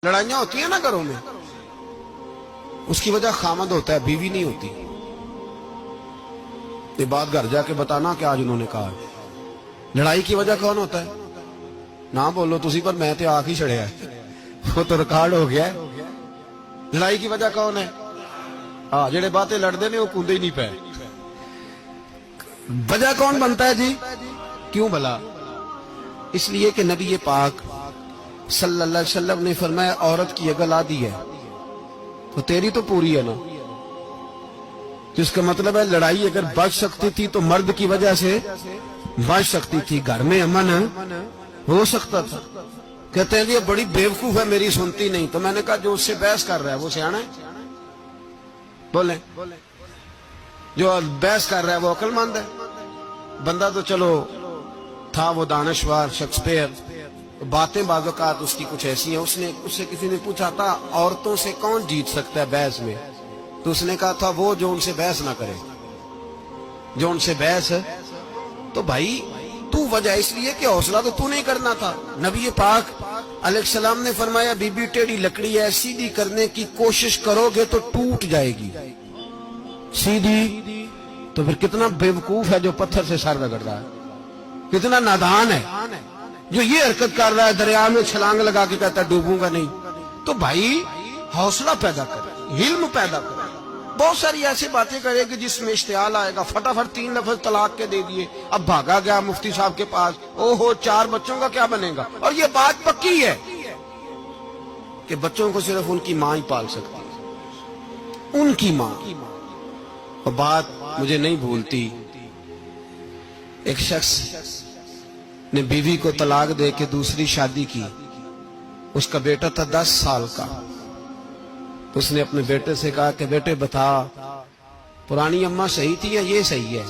لڑائیاں ہوتی ہیں نا گھروں میں، اس کی وجہ خامد ہوتا ہے، بیوی نہیں ہوتی۔ یہ بات گھر جا کے بتانا کہ آج انہوں نے کہا لڑائی کی وجہ کون ہوتا ہے؟ نہ بولو تسی، پر میں تے آنکھ ہی چڑھیا ہے، وہ تو ریکارڈ ہو گیا ہے۔ لڑائی کی وجہ کون ہے؟ جڑے باتیں لڑتے نے وہ کندے ہی نہیں پے۔ وجہ کون بنتا ہے جی؟ کیوں بھلا؟ اس لیے کہ نبی پاک صلی اللہ علیہ وسلم نے فرمایا عورت کی اگر آدھی ہے تو تیری تو پوری ہے نا، جس کا مطلب ہے لڑائی اگر بچ سکتی تھی تو مرد کی وجہ سے بچ سکتی تھی، گھر میں امن ہو سکتا تھا۔ کہتے ہیں یہ بڑی بیوقوف ہے، میری سنتی نہیں۔ تو میں نے کہا جو اس سے بحث کر رہا ہے وہ سیانا ہے؟ بولیں، جو بحث کر رہا ہے وہ عقل مند ہے؟ بندہ تو چلو تھا وہ دانشور شیکسپیئر، باتیں بعض اوقات اس کی کچھ ایسی ہیں۔ اس سے کسی نے پوچھا تھا عورتوں سے کون جیت سکتا ہے بحث میں، تو اس نے کہا تھا وہ جو ان سے بحث نہ کرے، جو ان سے بحث۔ تو بھائی تو وجہ اس لیے کہ حوصلہ تو نہیں کرنا تھا۔ نبی پاک علیہ السلام نے فرمایا بی بی ٹیڑھی لکڑی ہے، سیدھی کرنے کی کوشش کرو گے تو ٹوٹ جائے گی، سیدھی۔ تو پھر کتنا بیوقوف ہے جو پتھر سے سر رگڑ رہا ہے، کتنا نادان ہے جو یہ حرکت کر رہا ہے، دریا میں چھلانگ لگا کے کہتا ہے ڈوبوں گا نہیں۔ تو بھائی حوصلہ پیدا کرے، علم پیدا کرے۔ بہت ساری ایسی باتیں کرے کہ جس میں اشتعال آئے گا، فٹافٹ 3 لفظ طلاق کے دے دیے، اب بھاگا گیا مفتی صاحب کے پاس، او ہو 4 بچوں کا کیا بنے گا؟ اور یہ بات پکی ہے کہ بچوں کو صرف ان کی ماں ہی پال سکتی ہے، ان کی ماں۔ اور بات مجھے نہیں بھولتی، ایک شخص نے بیوی کو طلاق دے کے دوسری شادی کی، اس کا بیٹا تھا 10 سال کا۔ تو اس نے اپنے بیٹے سے کہا کہ بیٹے بتا پرانی اماں صحیح تھی یا یہ صحیح ہے؟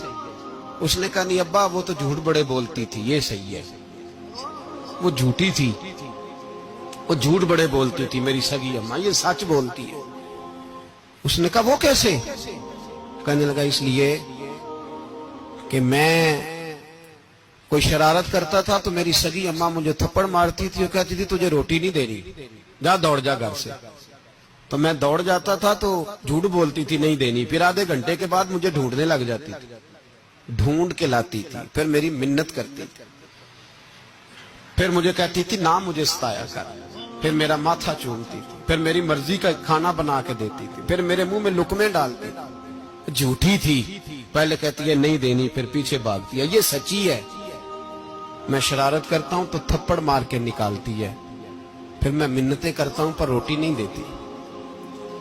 اس نے کہا نہیں ابا وہ تو جھوٹ بڑے بولتی تھی، یہ صحیح ہے۔ وہ جھوٹی تھی، وہ جھوٹ بڑے بولتی تھی میری سگی اماں، یہ سچ بولتی ہے۔ اس نے کہا وہ کیسے؟ کہنے لگا اس لیے کہ میں کوئی شرارت کرتا تھا تو میری سگی اماں مجھے تھپڑ مارتی تھی، وہ کہتی تھی تجھے روٹی نہیں دینی، جا دوڑ جا گھر سے۔ تو میں دوڑ جاتا تھا تو جھوٹ بولتی تھی نہیں دینی، پھر آدھے گھنٹے کے بعد مجھے ڈھونڈنے لگ جاتی تھی، ڈھونڈ کے لاتی تھی، پھر میری منت کرتی تھی، پھر مجھے کہتی تھی نہ مجھے ستایا کر، پھر میرا ماتھا چومتی تھی، پھر میری مرضی کا کھانا بنا کے دیتی تھی، پھر میرے منہ میں لقمے ڈالتی تھی۔ جھوٹی تھی، پہلے کہتی ہے نہیں دینی، پھر پیچھے بھاگتی ہے۔ یہ سچی ہے، میں شرارت کرتا ہوں تو تھپڑ مار کے نکالتی ہے، پھر میں منتیں کرتا ہوں پر روٹی نہیں دیتی،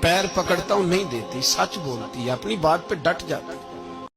پیر پکڑتا ہوں نہیں دیتی، سچ بولتی ہے، اپنی بات پہ ڈٹ جاتی ہے۔